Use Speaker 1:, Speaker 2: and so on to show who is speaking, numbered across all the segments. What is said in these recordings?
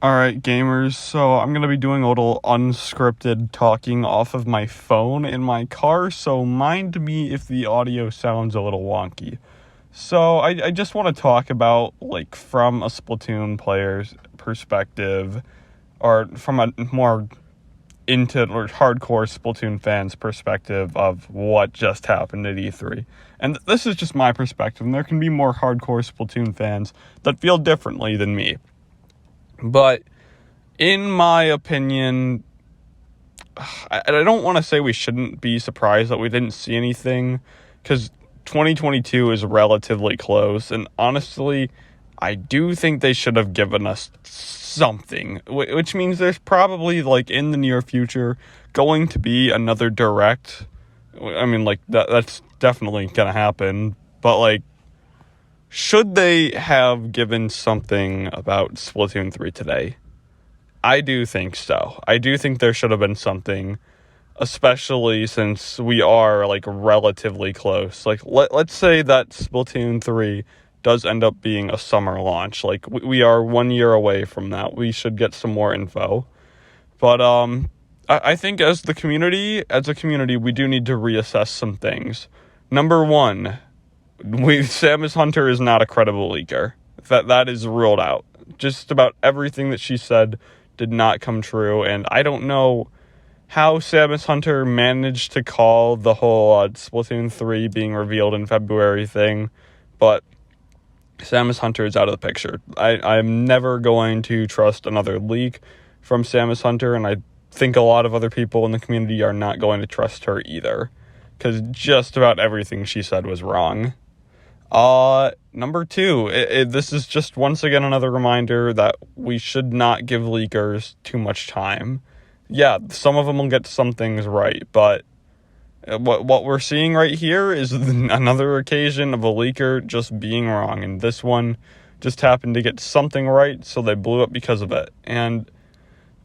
Speaker 1: Alright, gamers, so I'm gonna be doing a little unscripted talking off of my phone in my car, so mind me if the audio sounds a little wonky. So, I just want to talk about, like, from a Splatoon player's perspective, or from a more into or hardcore Splatoon fans' perspective of what just happened at E3. And this is just my perspective, and there can be more hardcore Splatoon fans that feel differently than me. But in my opinion, I don't want to say we shouldn't be surprised that we didn't see anything, because 2022 is relatively close, and honestly, I do think they should have given us something, which means there's probably, like, in the near future, going to be another Direct. I mean, like, that's definitely gonna happen, but, like, should they have given something about Splatoon 3 today? I do think so. I do think there should have been something, especially since we are, like, relatively close. Like, let's say that Splatoon 3 does end up being a summer launch. Like, we are 1 year away from that. We should get some more info. But, I think as a community, we do need to reassess some things. Number one, SamusHunter is not a credible leaker. That is ruled out. Just about everything that she said did not come true, and I don't know how SamusHunter managed to call the whole Splatoon 3 being revealed in February thing, but SamusHunter is out of the picture. I'm never going to trust another leak from SamusHunter, and I think a lot of other people in the community are not going to trust her either, because just about everything she said was wrong. Number two, this is just once again another reminder that we should not give leakers too much time. Yeah, some of them will get some things right, but what we're seeing right here is another occasion of a leaker just being wrong, and this one just happened to get something right, so they blew up because of it. And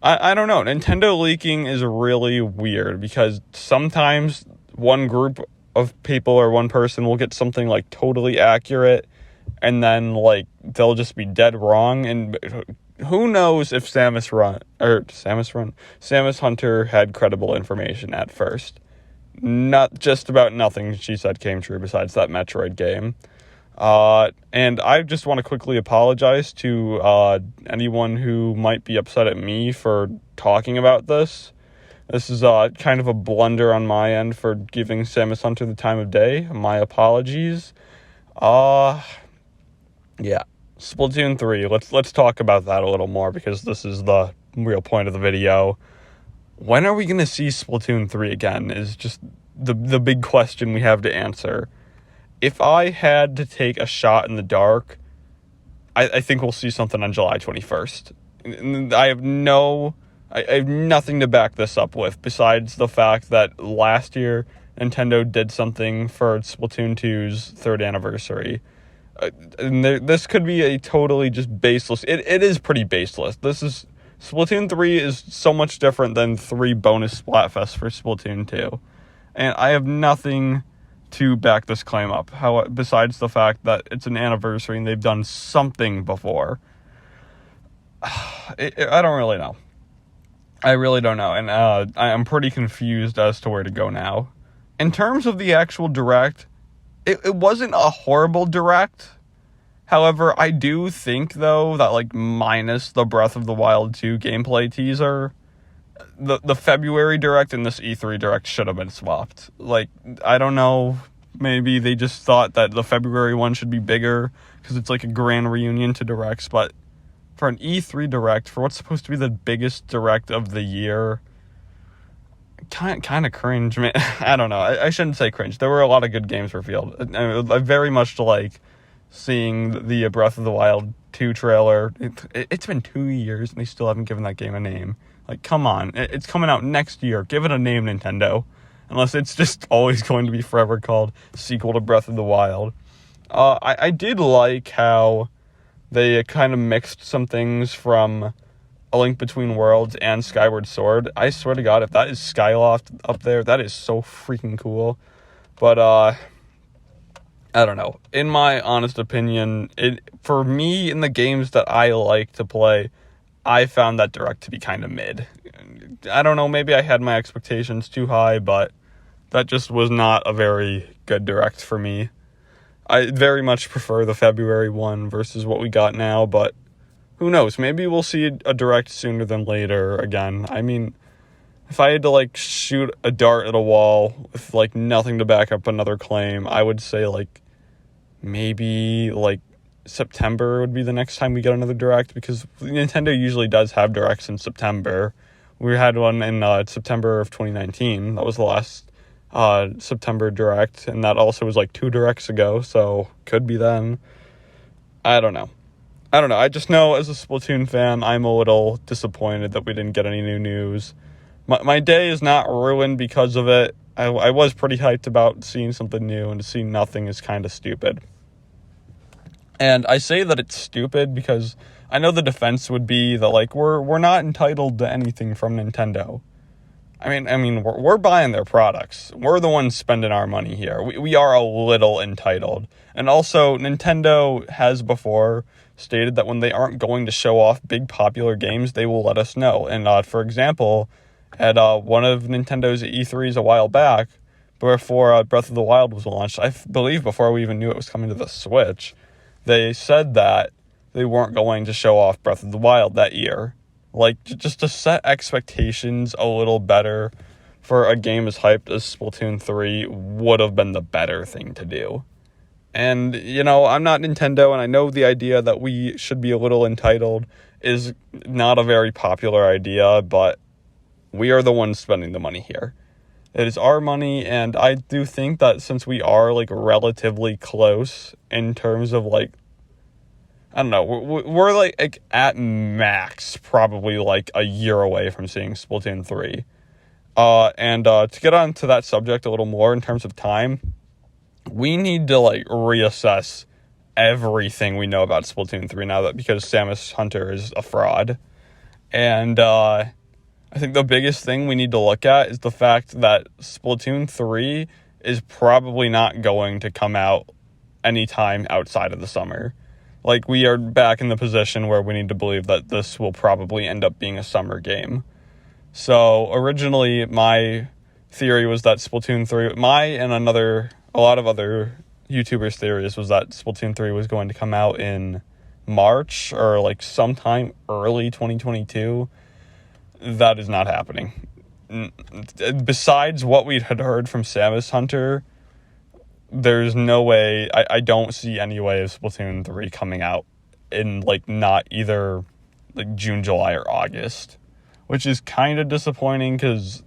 Speaker 1: I don't know, Nintendo leaking is really weird, because sometimes one group of people or one person will get something, like, totally accurate, and then, like, they'll just be dead wrong, and who knows if SamusHunter had credible information at first. Not just about nothing she said came true besides that Metroid game. And I just want to quickly apologize to anyone who might be upset at me for talking about this. This is kind of a blunder on my end for giving SamusHunter the time of day. My apologies. Yeah. Splatoon 3. Let's talk about that a little more, because this is the real point of the video. When are we going to see Splatoon 3 again is just the big question we have to answer. If I had to take a shot in the dark, I think we'll see something on July 21st. I have nothing to back this up with, besides the fact that last year Nintendo did something for Splatoon 2's 3rd anniversary. And this could be a totally just baseless... It is pretty baseless. Splatoon 3 is so much different than 3 bonus Splatfests for Splatoon 2. And I have nothing to back this claim up, besides the fact that it's an anniversary and they've done something before. I don't really know. I really don't know, and I'm pretty confused as to where to go now. In terms of the actual Direct, it wasn't a horrible Direct. However, I do think, though, that, like, minus the Breath of the Wild 2 gameplay teaser, the February Direct and this E3 Direct should have been swapped. Like, I don't know, maybe they just thought that the February one should be bigger, because it's like a grand reunion to Directs, but for an E3 Direct, for what's supposed to be the biggest Direct of the year, kind of cringe, man. I don't know. I shouldn't say cringe. There were a lot of good games revealed. I very much like seeing the Breath of the Wild 2 trailer. It's been 2 years, and they still haven't given that game a name. Like, come on. It's coming out next year. Give it a name, Nintendo. Unless it's just always going to be forever called sequel to Breath of the Wild. I did like how they kind of mixed some things from A Link Between Worlds and Skyward Sword. I swear to God, if that is Skyloft up there, that is so freaking cool. But, I don't know. In my honest opinion, for me, in the games that I like to play, I found that Direct to be kind of mid. I don't know, maybe I had my expectations too high, but that just was not a very good Direct for me. I very much prefer the February one versus what we got now, but who knows? Maybe we'll see a Direct sooner than later again. I mean, if I had to, like, shoot a dart at a wall with, like, nothing to back up another claim, I would say, like, maybe, like, September would be the next time we get another Direct, because Nintendo usually does have Directs in September. We had one in September of 2019. That was the last September Direct, and that also was, like, 2 Directs ago, so could be then. I don't know. I just know as a Splatoon fan, I'm a little disappointed that we didn't get any new news. My day is not ruined because of it. I was pretty hyped about seeing something new, and to see nothing is kind of stupid. And I say that it's stupid because I know the defense would be that, like, we're not entitled to anything from Nintendo. I mean, we're buying their products. We're the ones spending our money here. We are a little entitled. And also, Nintendo has before stated that when they aren't going to show off big popular games, they will let us know. And for example, at one of Nintendo's E3s a while back, before Breath of the Wild was launched, I believe before we even knew it was coming to the Switch, they said that they weren't going to show off Breath of the Wild that year. Like, just to set expectations a little better for a game as hyped as Splatoon 3 would have been the better thing to do. And, you know, I'm not Nintendo, and I know the idea that we should be a little entitled is not a very popular idea, but we are the ones spending the money here. It is our money, and I do think that since we are, like, relatively close in terms of, like, I don't know, we're like at max probably, like, a year away from seeing Splatoon 3. And to get on to that subject a little more in terms of time, we need to, like, reassess everything we know about Splatoon 3 now, that because SamusHunter is a fraud. And I think the biggest thing we need to look at is the fact that Splatoon 3 is probably not going to come out anytime outside of the summer. Like, we are back in the position where we need to believe that this will probably end up being a summer game. So, originally, my theory was that Splatoon 3, a lot of other YouTubers' theories was that Splatoon 3 was going to come out in March, or, like, sometime early 2022. That is not happening. Besides what we had heard from SamusHunter, there's no way, I don't see any way of Splatoon 3 coming out in, like, not either, like, June, July, or August, which is kind of disappointing, because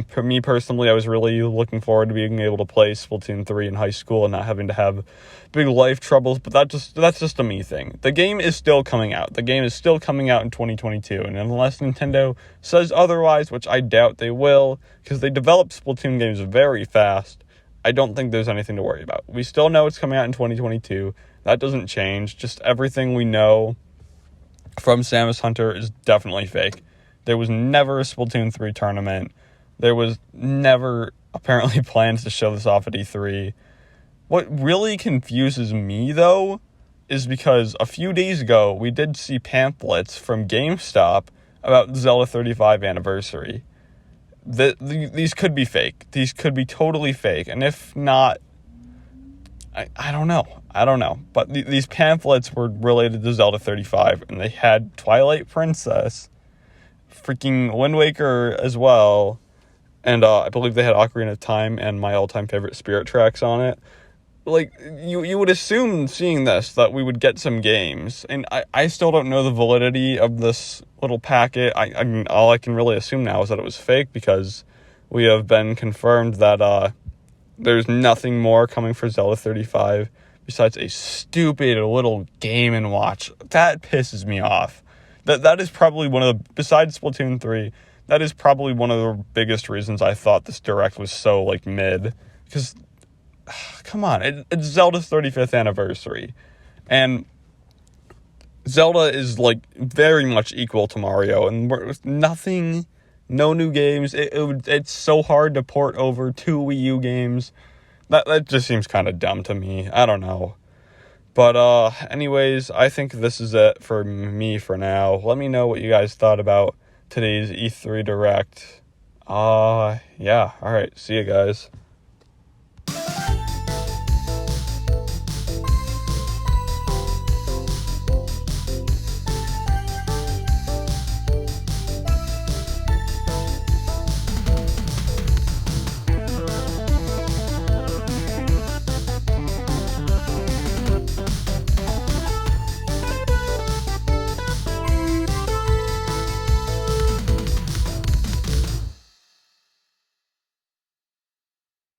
Speaker 1: for me personally, I was really looking forward to being able to play Splatoon 3 in high school and not having to have big life troubles, but that's just a me thing. The game is still coming out. The game is still coming out in 2022, and unless Nintendo says otherwise, which I doubt they will, because they develop Splatoon games very fast, I don't think there's anything to worry about. We still know it's coming out in 2022. That doesn't change. Just everything we know from SamusHunter is definitely fake. There was never a Splatoon 3 tournament. There was never, apparently, plans to show this off at E3. What really confuses me, though, is because a few days ago, we did see pamphlets from GameStop about Zelda 35 anniversary. These could be fake. These could be totally fake. And if not, I don't know. But these pamphlets were related to Zelda 35, and they had Twilight Princess, freaking Wind Waker as well, and I believe they had Ocarina of Time and my all-time favorite Spirit tracks on it. Like, you would assume, seeing this, that we would get some games. And I still don't know the validity of this little packet. I mean, all I can really assume now is that it was fake, because we have been confirmed that there's nothing more coming for Zelda 35 besides a stupid little Game & Watch. That pisses me off. That is probably one of the, besides Splatoon 3, that is probably one of the biggest reasons I thought this Direct was so, like, mid. Because, come on, it's Zelda's 35th anniversary. And Zelda is, like, very much equal to Mario. And nothing, no new games. It's so hard to port over 2 Wii U games. That just seems kind of dumb to me. I don't know. But anyways, I think this is it for me for now. Let me know what you guys thought about today's E3 Direct. Yeah, alright, see you guys.